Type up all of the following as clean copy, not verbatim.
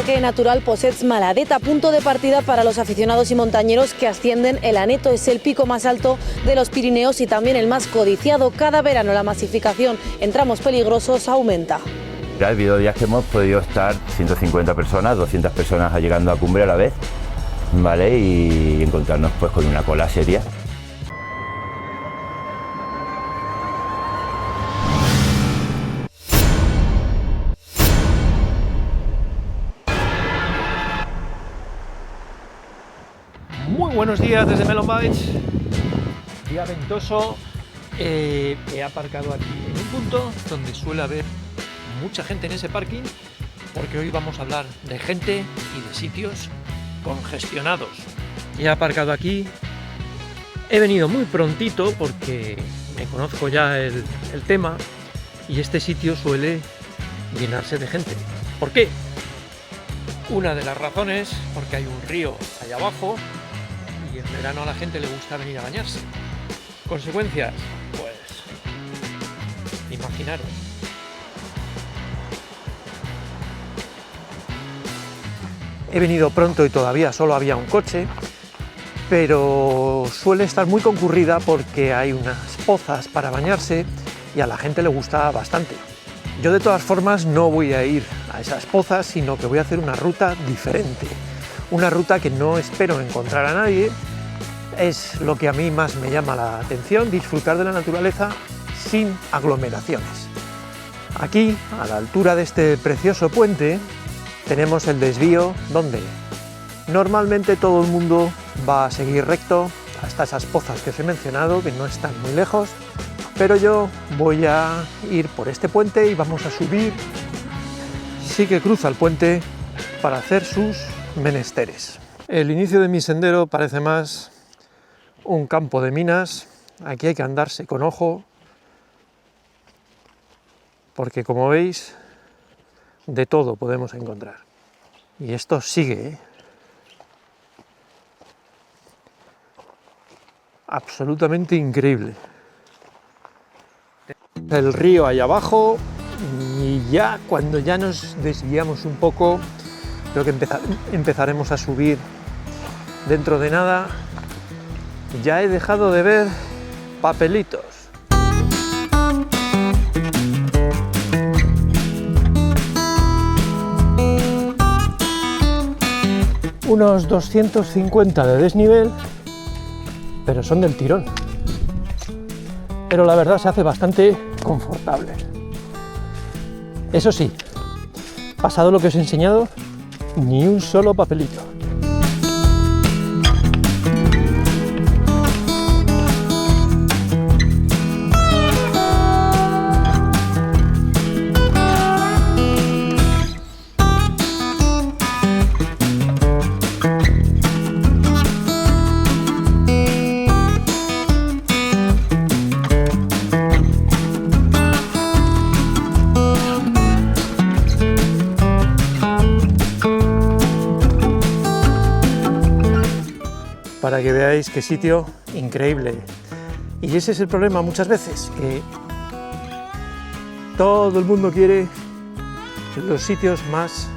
Parque Natural Possets Maladeta, punto de partida para los aficionados y montañeros que ascienden el Aneto. Es el pico más alto de los Pirineos y también el más codiciado. Cada verano la masificación en tramos peligrosos aumenta. Ya ha habido días que hemos podido estar 150 personas, 200 personas llegando a cumbre a la vez, ¿vale? Y encontrarnos pues con una cola seria. Muy buenos días desde Melon Bites. Día ventoso. He aparcado aquí en un punto donde suele haber mucha gente en ese parking, porque hoy vamos a hablar de gente y de sitios congestionados. He aparcado aquí. He venido muy prontito porque me conozco ya el tema, y este sitio suele llenarse de gente. ¿Por qué? Una de las razones, porque hay un río allá abajo y en verano a la gente le gusta venir a bañarse. Consecuencias, pues imaginaros. He venido pronto y todavía solo había un coche, pero suele estar muy concurrida porque hay unas pozas para bañarse y a la gente le gusta bastante. Yo de todas formas no voy a ir a esas pozas, sino que voy a hacer una ruta diferente. Una ruta que no espero encontrar a nadie. Es lo que a mí más me llama la atención, disfrutar de la naturaleza sin aglomeraciones. Aquí, a la altura de este precioso puente, tenemos el desvío donde normalmente todo el mundo va a seguir recto hasta esas pozas que os he mencionado, que no están muy lejos, pero yo voy a ir por este puente y vamos a subir. Sí que cruza el puente para hacer sus menesteres. El inicio de mi sendero parece más un campo de minas. Aquí hay que andarse con ojo, porque como veis, de todo podemos encontrar. Y esto sigue, ¿eh? Absolutamente increíble. El río ahí abajo, y ya cuando ya nos desviamos un poco, creo que empezaremos a subir dentro de nada. Ya he dejado de ver papelitos. Unos 250 de desnivel, pero son del tirón. Pero la verdad se hace bastante confortable. Eso sí, pasado lo que os he enseñado, ni un solo papelito. Para que veáis qué sitio increíble. Y ese es el problema muchas veces, que todo el mundo quiere los sitios más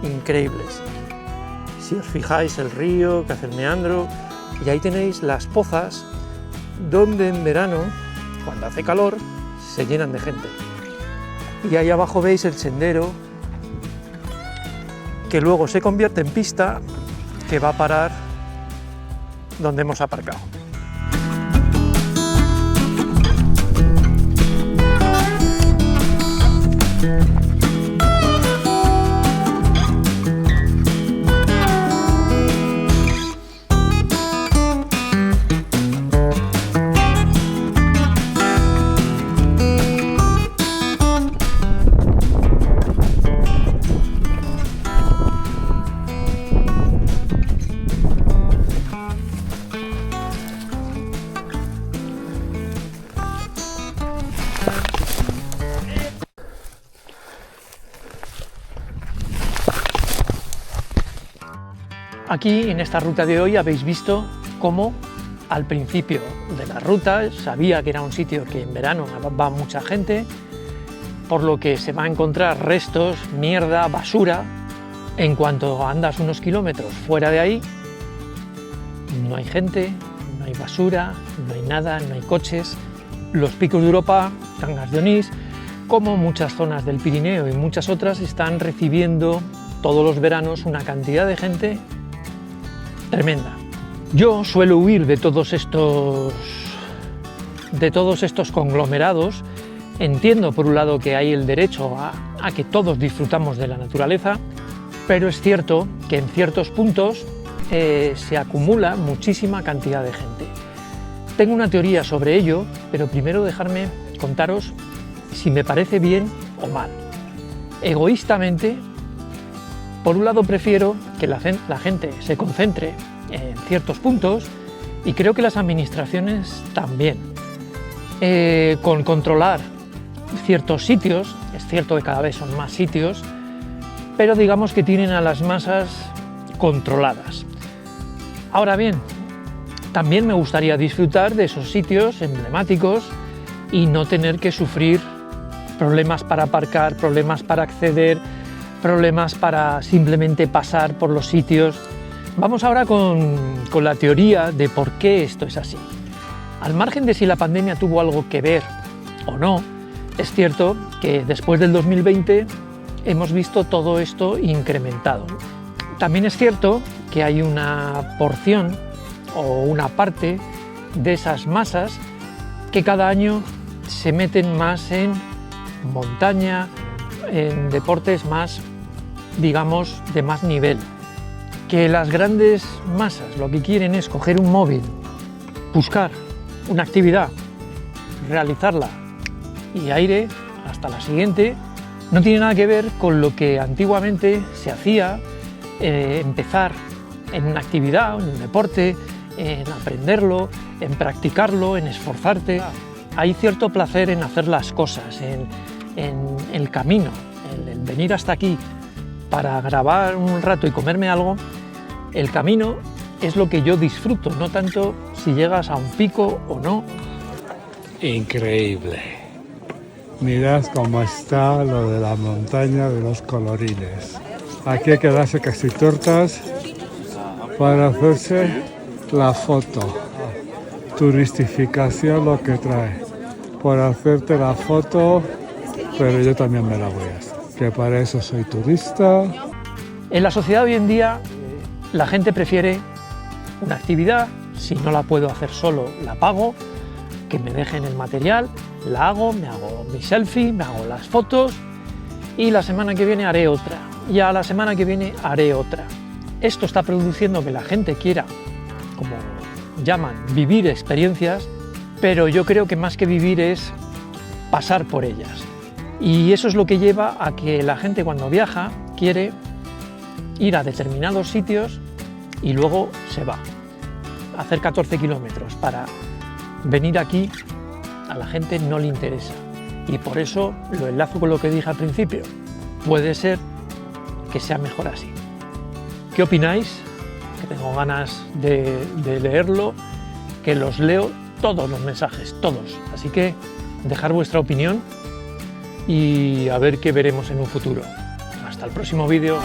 increíbles. Si os fijáis, el río que hace el meandro, y ahí tenéis las pozas donde en verano, cuando hace calor, se llenan de gente. Y ahí abajo veis el sendero que luego se convierte en pista, que va a parar donde hemos aparcado. Aquí en esta ruta de hoy habéis visto cómo al principio de la ruta sabía que era un sitio que en verano va mucha gente, por lo que se va a encontrar restos, mierda, basura, En cuanto andas unos kilómetros fuera de ahí, no hay gente, no hay basura, no hay nada, no hay coches. Los picos de Europa, Cangas de Onís, como muchas zonas del Pirineo y muchas otras, están recibiendo todos los veranos una cantidad de gente tremenda. Yo suelo huir de todos estos conglomerados. Entiendo, por un lado, que hay el derecho a que todos disfrutamos de la naturaleza, pero es cierto que en ciertos puntos se acumula muchísima cantidad de gente. Tengo una teoría sobre ello, pero primero dejarme contaros si me parece bien o mal. Egoístamente, por un lado prefiero que la gente se concentre en ciertos puntos y creo que las administraciones también. Con controlar ciertos sitios, es cierto que cada vez son más sitios, pero digamos que tienen a las masas controladas. Ahora bien, también me gustaría disfrutar de esos sitios emblemáticos y no tener que sufrir problemas para aparcar, problemas para acceder, problemas para simplemente pasar por los sitios. Vamos ahora con la teoría de por qué esto es así. Al margen de si la pandemia tuvo algo que ver o no, es cierto que después del 2020 hemos visto todo esto incrementado. También es cierto que hay una porción o una parte de esas masas que cada año se meten más en montaña, en deportes más, digamos, de más nivel. Que las grandes masas lo que quieren es coger un móvil, buscar una actividad, realizarla y aire hasta la siguiente, no tiene nada que ver con lo que antiguamente se hacía, empezar en una actividad, en un deporte, en aprenderlo, en practicarlo, en esforzarte. Hay cierto placer en hacer las cosas, en el camino, el venir hasta aquí para grabar un rato y comerme algo. El camino es lo que yo disfruto, no tanto si llegas a un pico o no. Increíble. Mirad cómo está lo de la montaña de los colorines. Aquí hay que darse casi tortas para hacerse la foto. Turistificación lo que trae. Por hacerte la foto, pero yo también me la voy a hacer. Que para eso soy turista. En la sociedad hoy en día la gente prefiere una actividad, si no la puedo hacer solo la pago, que me dejen el material, la hago, me hago mi selfie, me hago las fotos y la semana que viene haré otra, y a la semana que viene haré otra. Esto está produciendo que la gente quiera, como llaman, vivir experiencias, pero yo creo que más que vivir es pasar por ellas. Y eso es lo que lleva a que la gente cuando viaja quiere ir a determinados sitios y luego se va. Hacer 14 kilómetros para venir aquí a la gente no le interesa. Y por eso lo enlazo con lo que dije al principio. Puede ser que sea mejor así. ¿Qué opináis? Que tengo ganas de leerlo, que los leo todos los mensajes, todos. Así que dejar vuestra opinión y a ver qué veremos en un futuro. Hasta el próximo vídeo.